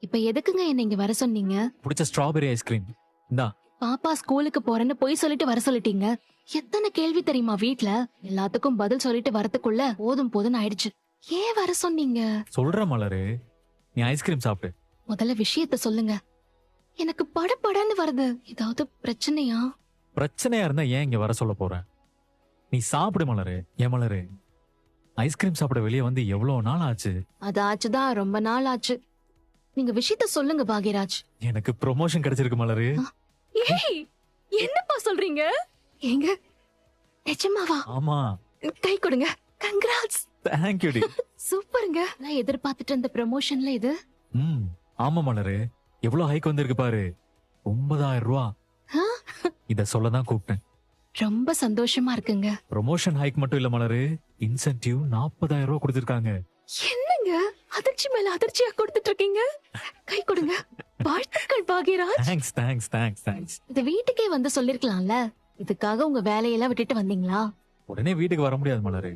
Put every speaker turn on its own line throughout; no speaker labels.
இப்ப எதுக்குங்க என்ன இங்க வர சொன்னீங்க?
பிடிச்ச ஸ்ட்ராபெரி ஐஸ்கிரீம் இந்தா.
பாப்பா ஸ்கூலுக்கு போறேன்னு பொய் சொல்லிட்டு வர சொல்லிட்டீங்க. எத்தனை கேள்வி தெரியுமா வீட்ல? எல்லாத்துக்கும் பதில் சொல்லிட்டு வரதுக்குள்ள போதும் போதும்னு ஆயிடுச்சு. ஏன் வர சொன்னீங்க?
சொல்ற மலரு, நீ ஐஸ்கிரீம் சாப்பிடு.
முதல்ல விஷயத்த சொல்லுங்க. எனக்கு படபடன்னு வருது. ஏதாவது பிரச்சனையா?
பிரச்சனையா இருந்தா ஏன் இங்க வர சொல்ல போற? நீ சாப்பிடு மலரு. ஏன் மலரு, ஐஸ்கிரீம் சாப்பிட வெளியே வந்து எவ்வளவு நாள் ஆச்சு.
அது ஆச்சுதான், ரொம்ப நாள் ஆச்சு. நீங்க விஷயத்த சொல்லுங்க பாக்யராஜ்.
எனக்கு ப்ரொமோஷன் கிடைச்சிருக்கு மலரு.
ஏய், என்னப்பா சொல்றீங்க? ஏங்க, நிஜமாவா?
ஆமா.
கை கொடுங்க. கங்க்ராட்ஸ்.
தேங்க்யூ டி.
சூப்பருங்க. நான் எதிர்பார்த்துட்டு இருந்த ப்ரமோஷன்ல இது.
ம் ஆமா மலரு, எவ்வளவு ஹைக் வந்திருக்கு பாரு. 9,000 ரூபா.
ஆ?
இத சொல்லதான் கூப்பிட்டேன்.
ரொம்ப சந்தோஷமா இருக்குங்க.
ப்ரொமோஷன் ஹைக் மட்டும் இல்ல மலரு, இன்சென்டிவ் 40,000 ரூபா கொடுத்திருக்காங்க.
என்னங்க அதிர்ச்சி மேல அதிர்ச்சியா கொடுத்துட்டு இருக்கீங்க? கை கொடுங்க. வாழ்த்துக்கள் Bhagyaraj.
Thanks thanks thanks thanks.
இது வீட்டுக்கே வந்து சொல்லிருக்கலாம்ல. இதுக்காக உங்க வேலையெல்லாம் விட்டுட்டு வந்தீங்களா?
உடனே வீட்டுக்கு வர முடியாது மலரு.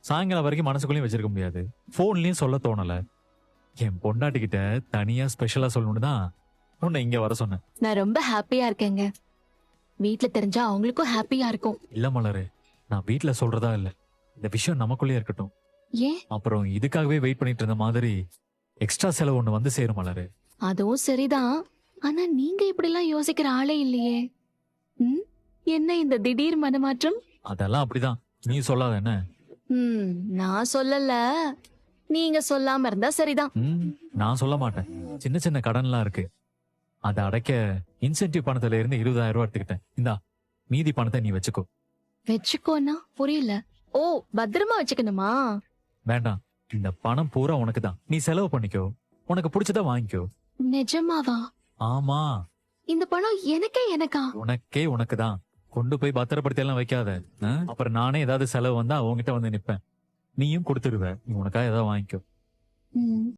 சாயங்காலம் வரைக்கும் மனசுக்குள்ளேயும் வச்சிருக்க முடியாது. போன்லயும் சொல்ல தோணல. என் பொண்டாட்டி கிட்ட தனியா ஸ்பெஷலா சொல்லணும்னு தான் உன்னை இங்க வர சொன்னேன்.
நான் ரொம்ப ஹாப்பியா இருக்கேங்க. வீட்ல தெரிஞ்சா அவங்களுக்கும் ஹாப்பியா இருக்கும்.
இல்ல மலரு, நான் வீட்ல சொல்றதா இல்ல. இந்த விஷயம் நமக்குள்ளே இருக்கட்டும்.
ஏன்?
அப்புறம் இதுக்காகவே வெயிட் பண்ணிட்டு இருந்த மாதிரி எக்ஸ்ட்ரா செலவு ஒண்ணு வந்து சேரும் மலரு.
அதுவும் சரிதான். ஆனா நீங்க இப்படி எல்லாம் யோசிக்கிற ஆளே இல்லையே. ம்? என்ன இந்த திடீர் மனமாற்றம்?
அதெல்லாம் அப்படிதான். நீ சொல்லாத என்ன?
நான் சொல்லல. நீங்க சொல்லாம இருந்தா சரிதான்.
நான் சொல்ல மாட்டேன். சின்ன சின்ன கடன்லாம் இருக்கு. அதை அடைக்க இன்சென்டிவ் பணத்துல இருந்து 20,000 ரூபாய் எடுத்துக்கிட்டேன். இந்தா, மீதி பணத்தை நீ வச்சுக்கோ.
வச்சுக்கோன்னா புரியல. ஓ, பத்திரமா வச்சுக்கணுமா?
வேண்டாம், இந்த பணம் பூரா உனக்கு தான். நீ செலவு பண்ணிக்கோ. உனக்கு பிடிச்சதா வாங்கிக்கோ.
நிஜமாவா?
ஆமா,
இந்த பணம் எனக்கா?
உனக்கே உனக்கு தான். கொண்டு போய் பத்திரப்படுத்தி எல்லாம் வைக்காத. அப்புறம் நானே ஏதாவது செலவு வந்தா உன்கிட்ட வந்து நிப்பேன். நீயும் கொடுத்துருவ. நீ உனக்கா ஏதாவது வாங்கிக்கோ.
ம்